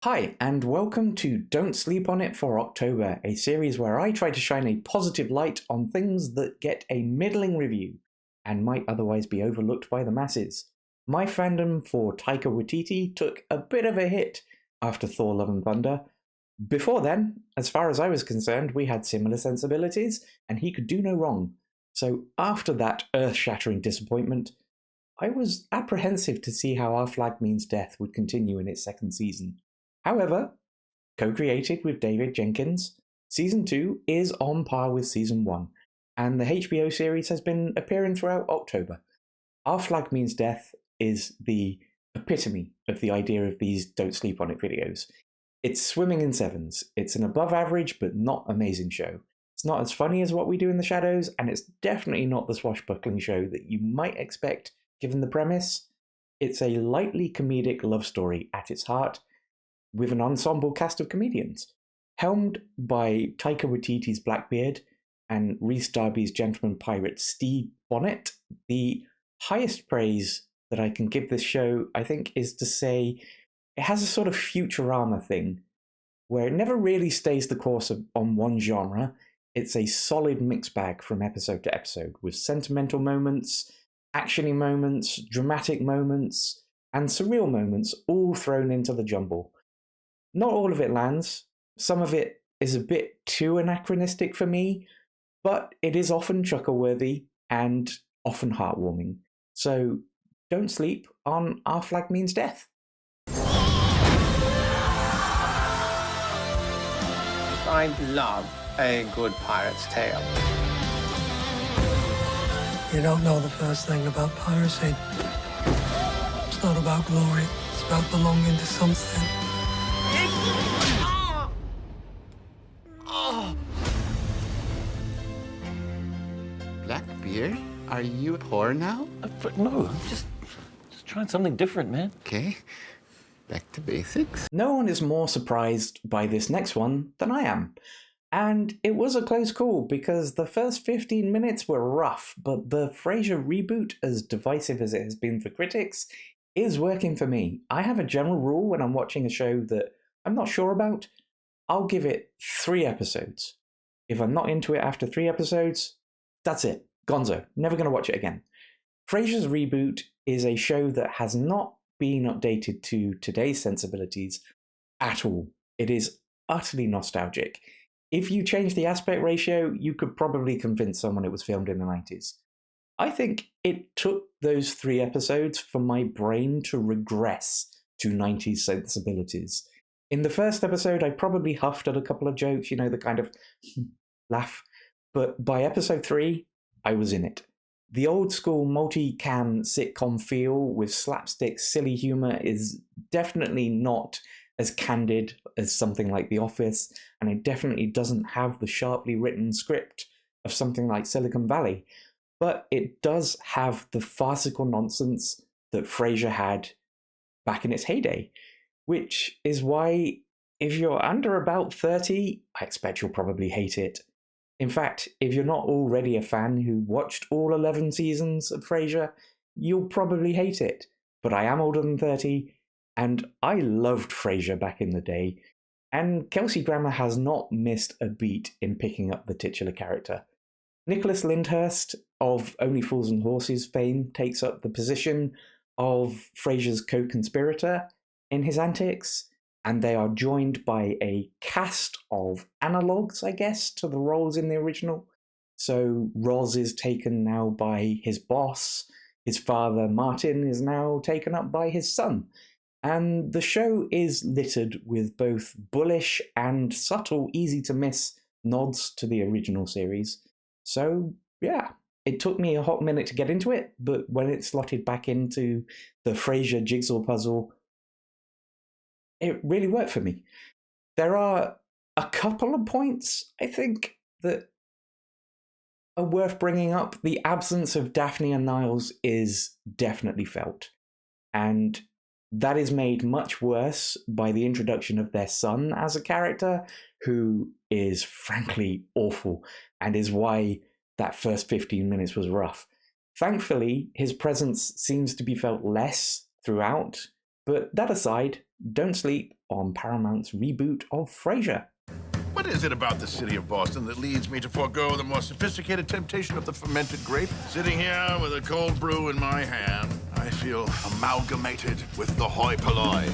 Hi, and welcome to Don't Sleep on It for October, a series where I try to shine a positive light on things that get a middling review and might otherwise be overlooked by the masses. My fandom for Taika Waititi took a bit of a hit after Thor Love and Thunder. Before then, as far as I was concerned, we had similar sensibilities, and he could do no wrong. So after that earth-shattering disappointment, I was apprehensive to see how Our Flag Means Death would continue in its second season. However, co-created with David Jenkins, Season 2 is on par with Season 1, and the HBO series has been appearing throughout October. Our Flag Means Death is the epitome of the idea of these Don't Sleep on It videos. It's swimming in sevens. It's an above average but not amazing show. It's not as funny as What We Do in the Shadows, and it's definitely not the swashbuckling show that you might expect given the premise. It's a lightly comedic love story at its heart, with an ensemble cast of comedians. Helmed by Taika Waititi's Blackbeard and Rhys Darby's gentleman pirate Steve Bonnet, the highest praise that I can give this show, I think, is to say it has a sort of Futurama thing, where it never really stays the course on one genre. It's a solid mixed bag from episode to episode, with sentimental moments, actiony moments, dramatic moments, and surreal moments all thrown into the jumble. Not all of it lands. Some of it is a bit too anachronistic for me, but it is often chuckle-worthy and often heartwarming. So don't sleep on Our Flag Means Death. I love a good pirate's tale. You don't know the first thing about piracy. It's not about glory. It's about belonging to something. Blackbeard, are you poor now? No, I'm just trying something different, man. Okay, back to basics. No one is more surprised by this next one than I am. And it was a close call because the first 15 minutes were rough, but the Frasier reboot, as divisive as it has been for critics, is working for me. I have a general rule when I'm watching a show that I'm not sure about. I'll give it 3 episodes. If I'm not into it after 3 episodes, that's it. Gonzo. Never going to watch it again. Frasier's Reboot is a show that has not been updated to today's sensibilities at all. It is utterly nostalgic. If you change the aspect ratio, you could probably convince someone it was filmed in the 90s. I think it took those 3 episodes for my brain to regress to 90s sensibilities. In the first episode, I probably huffed at a couple of jokes, the kind of laugh. But by episode 3, I was in it. The old school multi-cam sitcom feel with slapstick silly humour is definitely not as candid as something like The Office, and it definitely doesn't have the sharply written script of something like Silicon Valley. But it does have the farcical nonsense that Frasier had back in its heyday, which is why if you're under about 30, I expect you'll probably hate it. In fact, if you're not already a fan who watched all 11 seasons of Frasier, you'll probably hate it. But I am older than 30, and I loved Frasier back in the day, and Kelsey Grammer has not missed a beat in picking up the titular character. Nicholas Lyndhurst of Only Fools and Horses fame takes up the position of Frasier's co-conspirator in his antics, and they are joined by a cast of analogues, I guess, to the roles in the original. So Roz is taken now by his boss, his father Martin is now taken up by his son, and the show is littered with both bullish and subtle, easy-to-miss nods to the original series. So, yeah, it took me a hot minute to get into it, but when it slotted back into the Frasier jigsaw puzzle, it really worked for me. There are a couple of points, I think, that are worth bringing up. The absence of Daphne and Niles is definitely felt, and that is made much worse by the introduction of their son as a character, who is frankly awful, and is why that first 15 minutes was rough. Thankfully, his presence seems to be felt less throughout, but that aside, don't sleep on Paramount's reboot of Frasier. What is it about the city of Boston that leads me to forego the more sophisticated temptation of the fermented grape? Sitting here with a cold brew in my hand, I feel amalgamated with the hoi polloi.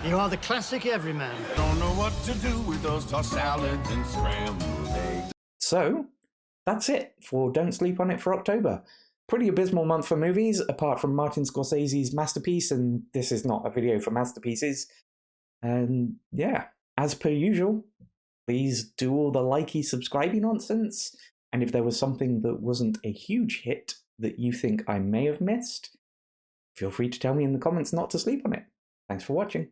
You are the classic everyman. Don't know what to do with those tossed salads and scrambled eggs. So, that's it for Don't Sleep on It for October. Pretty abysmal month for movies, apart from Martin Scorsese's masterpiece, and this is not a video for masterpieces. And yeah, as per usual, please do all the likey, subscribey nonsense. And if there was something that wasn't a huge hit that you think I may have missed, feel free to tell me in the comments not to sleep on it. Thanks for watching.